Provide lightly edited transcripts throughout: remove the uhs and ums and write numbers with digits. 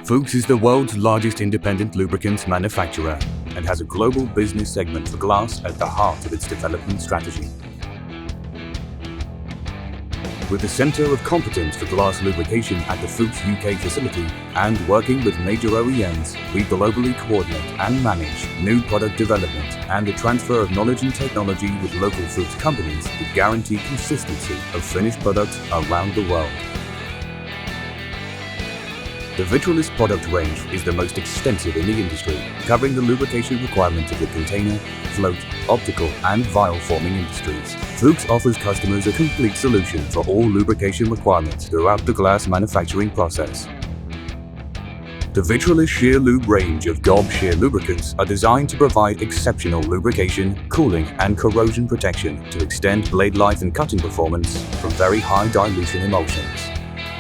FUCHS is the world's largest independent lubricants manufacturer and has a global business segment for glass at the heart of its development strategy. With the center of competence for glass lubrication at the FUCHS UK facility and working with major OEMs, we globally coordinate and manage new product development and the transfer of knowledge and technology with local FUCHS companies to guarantee consistency of finished products around the world. The VITROLIS product range is the most extensive in the industry, covering the lubrication requirements of the container, float, optical and vial forming industries. FUCHS offers customers a complete solution for all lubrication requirements throughout the glass manufacturing process. The VITROLIS Shear Lube range of GOB shear lubricants are designed to provide exceptional lubrication, cooling and corrosion protection to extend blade life and cutting performance from very high dilution emulsions.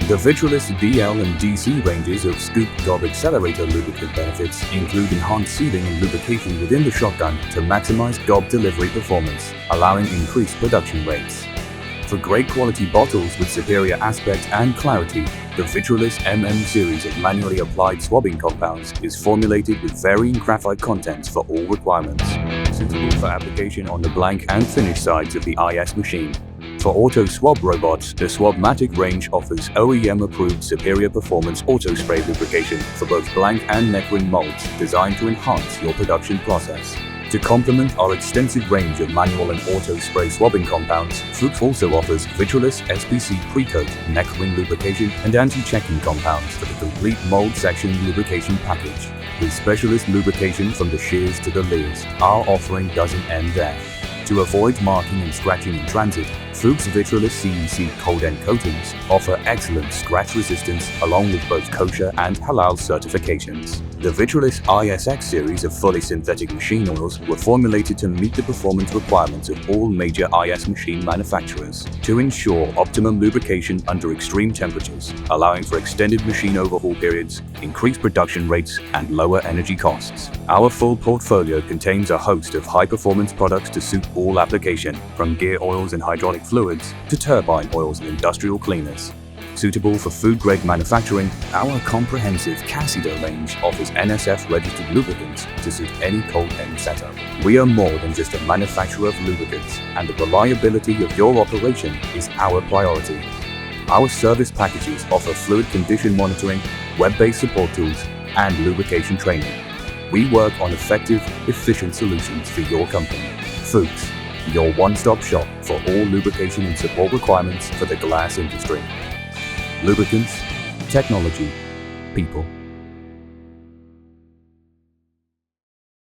The VITROLIS DL and DC ranges of scoop GOB accelerator lubricant benefits include enhanced sealing and lubrication within the shotgun to maximize GOB delivery performance, allowing increased production rates. For great quality bottles with superior aspect and clarity, the VITROLIS MM series of manually applied swabbing compounds is formulated with varying graphite contents for all requirements, suitable for application on the blank and finish sides of the IS machine. For auto swab robots, the Swabmatic range offers OEM-approved superior performance auto spray lubrication for both blank and neck ring molds designed to enhance your production process. To complement our extensive range of manual and auto spray swabbing compounds, FUCHS also offers VITROLIS SPC Precoat, neck ring lubrication and anti-checking compounds for the complete mold section lubrication package. With specialist lubrication from the shears to the leers, our offering doesn't end there. To avoid marking and scratching in transit, FUCHS VITROLIS CEC cold end coatings offer excellent scratch resistance along with both kosher and halal certifications. The VITROLIS ISX series of fully synthetic machine oils were formulated to meet the performance requirements of all major IS machine manufacturers to ensure optimum lubrication under extreme temperatures, allowing for extended machine overhaul periods, increased production rates, and lower energy costs. Our full portfolio contains a host of high-performance products to suit all application, from gear oils and hydraulic fluids to turbine oils and industrial cleaners. Suitable for food-grade manufacturing, our comprehensive Cassido range offers NSF-registered lubricants to suit any cold end setup. We are more than just a manufacturer of lubricants, and the reliability of your operation is our priority. Our service packages offer fluid condition monitoring, web-based support tools, and lubrication training. We work on effective, efficient solutions for your company. FUCHS, your one-stop shop for all lubrication and support requirements for the glass industry. Lubricants, technology, people.